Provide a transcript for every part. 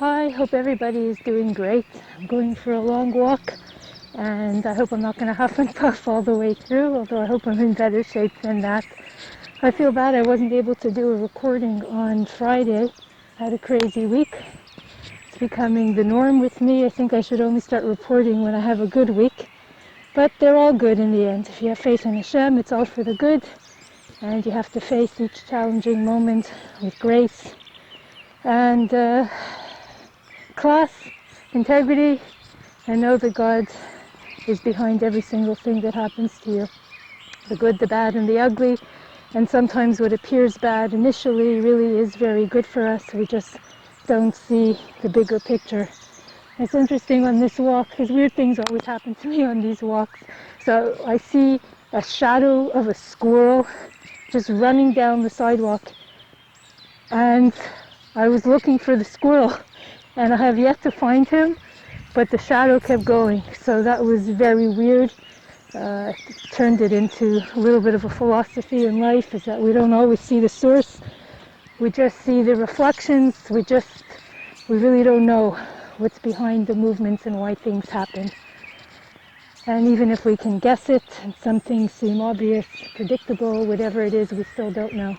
Hi, hope everybody is doing great. I'm going for a long walk and I hope I'm not going to huff and puff all the way through, although I hope I'm in better shape than that. I feel bad I wasn't able to do a recording on Friday. I had a crazy week. It's becoming the norm with me. I think I should only start reporting when I have a good week. But they're all good in the end. If you have faith in Hashem, it's all for the good. And you have to face each challenging moment with grace and class, integrity, and know that God is behind every single thing that happens to you. The good, the bad, and the ugly. And sometimes what appears bad initially really is very good for us. We just don't see the bigger picture. It's interesting on this walk, because weird things always happen to me on these walks. So I see a shadow of a squirrel just running down the sidewalk. And I was looking for the squirrel, and I have yet to find him, but the shadow kept going. So that was very weird. Turned it into a little bit of a philosophy in life, is that we don't always see the source. We just see the reflections. We really don't know what's behind the movements and why things happen. And even if we can guess it, and some things seem obvious, predictable, whatever it is, we still don't know.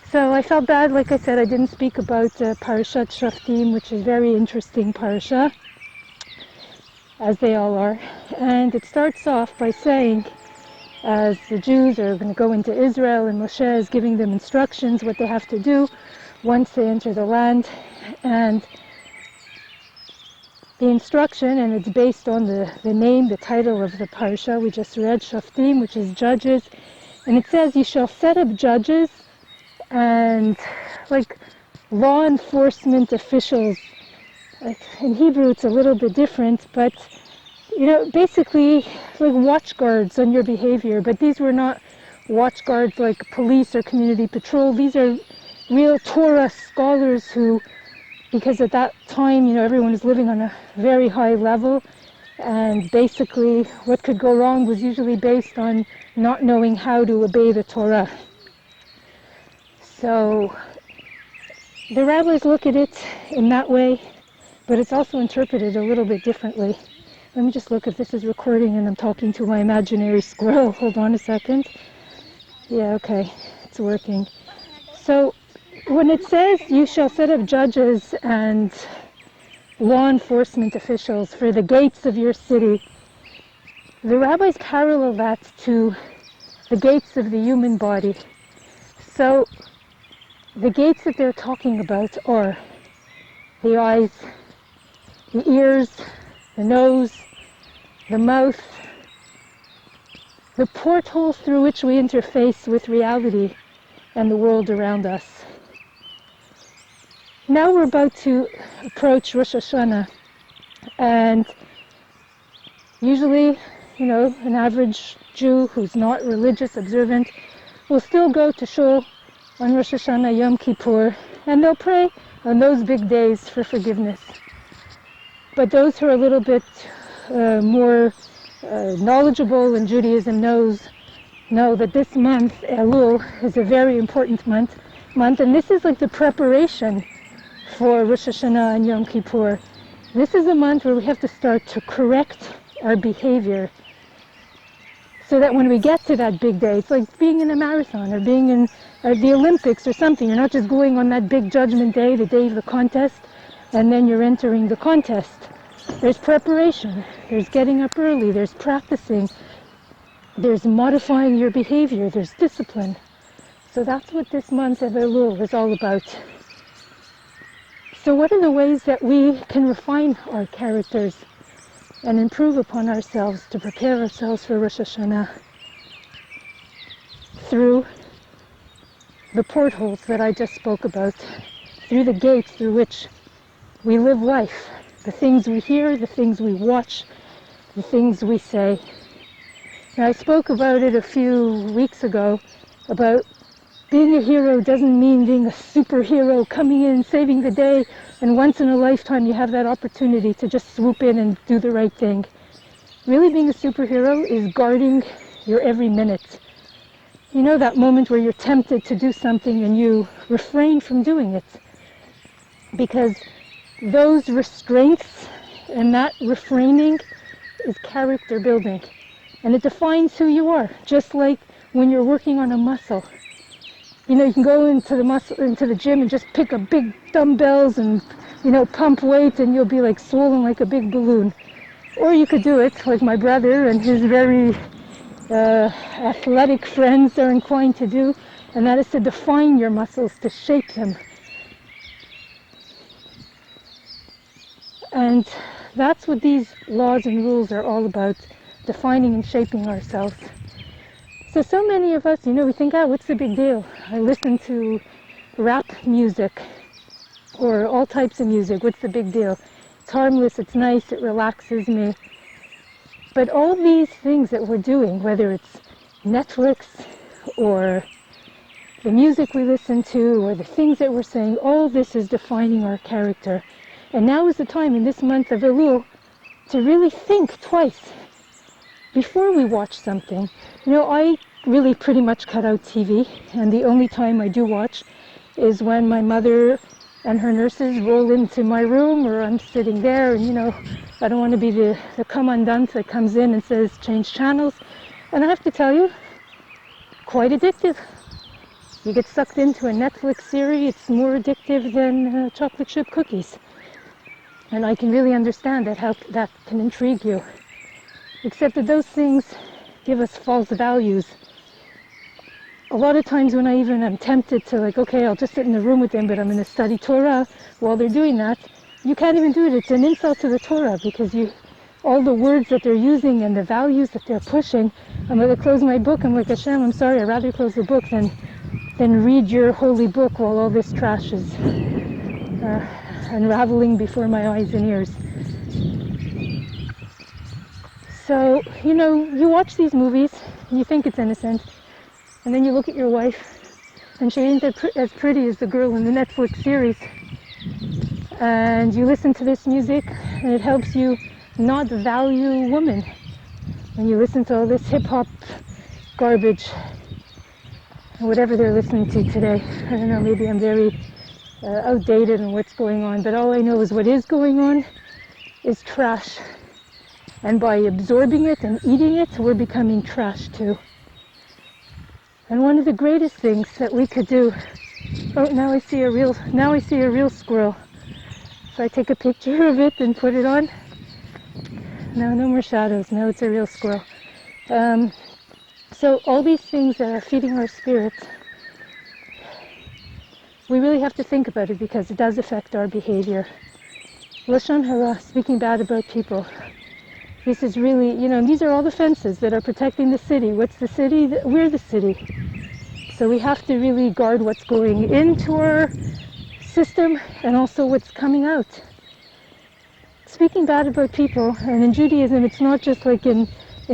So I felt bad, like I said, I didn't speak about Parashat Shaftim, which is a very interesting parasha, as they all are. And it starts off by saying, as the Jews are going to go into Israel, and Moshe is giving them instructions what they have to do once they enter the land. And the instruction, and it's based on the name, the title of the parasha we just read, Shoftim, which is judges. And it says, you shall set up judges and like law enforcement officials. Like in Hebrew it's a little bit different, but basically like watch guards on your behavior. But these were not watch guards like police or community patrol. These are real Torah scholars who, because at that time, everyone was living on a very high level, and basically what could go wrong was usually based on not knowing how to obey the Torah. So the rabbis look at it in that way, but it's also interpreted a little bit differently. Let me just look if this is recording and I'm talking to my imaginary squirrel. Hold on a second. Yeah, okay, it's working. So when it says you shall set up judges and law enforcement officials for the gates of your city, the rabbis parallel that to the gates of the human body. So the gates that they're talking about are the eyes, the ears, the nose, the mouth, the portholes through which we interface with reality and the world around us. Now we're about to approach Rosh Hashanah, and usually, an average Jew who's not religious, observant, will still go to shul on Rosh Hashanah, Yom Kippur, and they'll pray on those big days for forgiveness. But those who are a little bit more knowledgeable in Judaism know that this month, Elul, is a very important month, and this is like the preparation for Rosh Hashanah and Yom Kippur. This is a month where we have to start to correct our behavior, so that when we get to that big day, it's like being in a marathon or being in the Olympics or something. You're not just going on that big judgment day, the day of the contest, and then you're entering the contest. There's preparation, there's getting up early, there's practicing, there's modifying your behavior, there's discipline. So that's what this month of Elul is all about. So what are the ways that we can refine our characters and improve upon ourselves to prepare ourselves for Rosh Hashanah? Through the portholes that I just spoke about, through the gates through which we live life, the things we hear, the things we watch, the things we say. Now, I spoke about it a few weeks ago, about being a hero doesn't mean being a superhero, coming in, saving the day, and once in a lifetime you have that opportunity to just swoop in and do the right thing. Really being a superhero is guarding your every minute. That moment where you're tempted to do something and you refrain from doing it. because those restraints and that refraining is character building, and it defines who you are. Just like when you're working on a muscle, you can go into the gym and just pick up big dumbbells and pump weight, and you'll be like swollen like a big balloon. Or you could do it like my brother and his very athletic friends are inclined to do, and that is to define your muscles, to shape them. And that's what these laws and rules are all about, defining and shaping ourselves. So many of us, we think, what's the big deal? I listen to rap music or all types of music. What's the big deal? It's harmless, it's nice, it relaxes me. But all these things that we're doing, whether it's Netflix or the music we listen to or the things that we're saying, all this is defining our character. And now is the time in this month of Elul to really think twice before we watch something. I really pretty much cut out TV, and the only time I do watch is when my mother and her nurses roll into my room, or I'm sitting there and I don't want to be the commandant that comes in and says change channels. And I have to tell you, quite addictive. You get sucked into a Netflix series, it's more addictive than chocolate chip cookies. And I can really understand how that can intrigue you. Except that those things give us false values. A lot of times when I even am tempted to okay, I'll just sit in the room with them, but I'm going to study Torah while they're doing that, you can't even do it. It's an insult to the Torah, because all the words that they're using and the values that they're pushing, I'm going to close my book. I'm like, Hashem, I'm sorry, I'd rather close the book than read your holy book while all this trash is unraveling before my eyes and ears. So, you watch these movies, and you think it's innocent, and then you look at your wife, and she ain't as pretty as the girl in the Netflix series. And you listen to this music, and it helps you not value women. When you listen to all this hip-hop garbage, whatever they're listening to today. I don't know, maybe I'm very outdated in what's going on, but all I know is what is going on is trash. And by absorbing it and eating it, we're becoming trash too. And one of the greatest things that we could do, now I see a real squirrel. So I take a picture of it and put it on. No more shadows, now it's a real squirrel. So all these things that are feeding our spirit, we really have to think about it, because it does affect our behavior. Lashon hara, speaking bad about people. This is really, these are all the fences that are protecting the city. What's the city? We're the city. So we have to really guard what's going into our system and also what's coming out. Speaking bad about people, and in Judaism, it's not just like in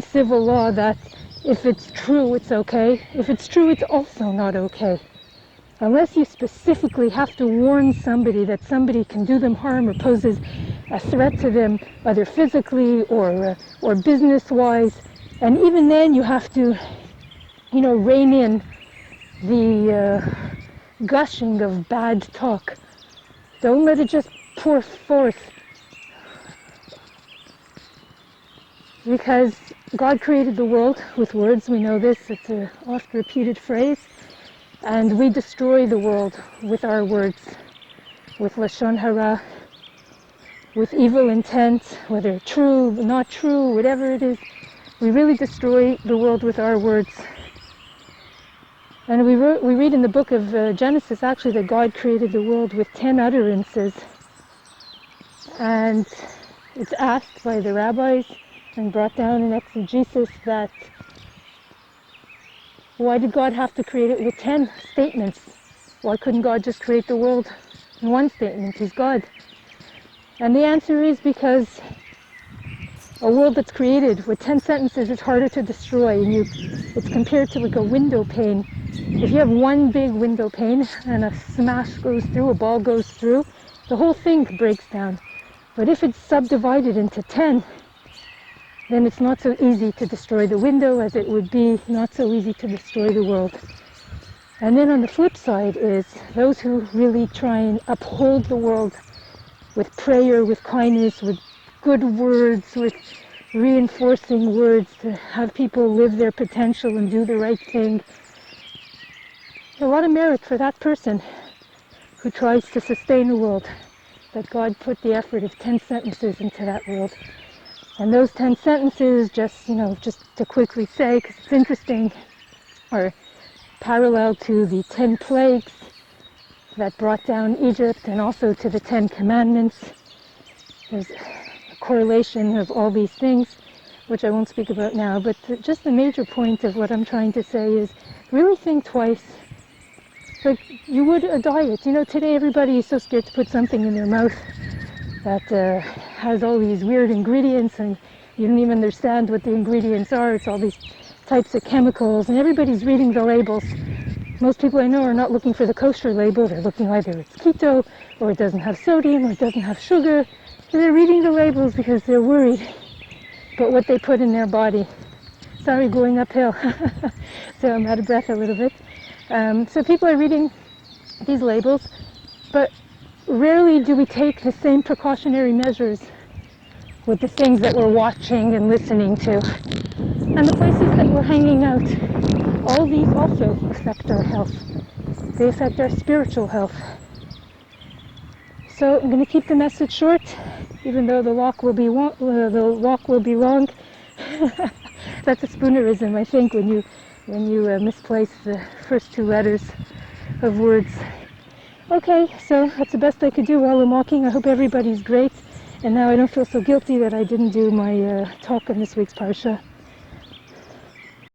civil law that if it's true, it's okay. If it's true, it's also not okay. Unless you specifically have to warn somebody that somebody can do them harm or poses a threat to them, either physically or business-wise. And even then you have to, rein in the gushing of bad talk. Don't let it just pour forth. Because God created the world with words, we know this, it's an oft-repeated phrase. And we destroy the world with our words, with Lashon hara, with evil intent, whether true, not true, whatever it is. We really destroy the world with our words. And we read in the book of Genesis, actually, that God created the world with 10 utterances. And it's asked by the rabbis and brought down in exegesis that why did God have to create it with 10 statements? Why couldn't God just create the world in one statement? He's God. And the answer is because a world that's created with 10 sentences is harder to destroy. And it's compared to like a window pane. If you have one big window pane and a smash goes through, a ball goes through, the whole thing breaks down. But if it's subdivided into 10, then it's not so easy to destroy the window as it would be not so easy to destroy the world. And then on the flip side is those who really try and uphold the world with prayer, with kindness, with good words, with reinforcing words to have people live their potential and do the right thing. A lot of merit for that person who tries to sustain the world, that God put the effort of 10 sentences into that world. And those 10 sentences, just to quickly say, because it's interesting, are parallel to the 10 plagues that brought down Egypt, and also to the 10 commandments. There's a correlation of all these things, which I won't speak about now, but just the major point of what I'm trying to say is really think twice, like you would a diet. Today everybody is so scared to put something in their mouth that has all these weird ingredients, and you don't even understand what the ingredients are. It's all these types of chemicals, and everybody's reading the labels. Most people I know are not looking for the kosher label. They're looking either it's keto, or it doesn't have sodium, or it doesn't have sugar. So they're reading the labels because they're worried about what they put in their body. Sorry, going uphill, so I'm out of breath a little bit. So people are reading these labels, but rarely do we take the same precautionary measures with the things that we're watching and listening to. And the places that we're hanging out, all these also affect our health. They affect our spiritual health. So I'm going to keep the message short, even though the walk will be long. That's a Spoonerism, I think, when you misplace the first two letters of words. Okay, so that's the best I could do while I'm walking. I hope everybody's great. And now I don't feel so guilty that I didn't do my talk on this week's Parsha.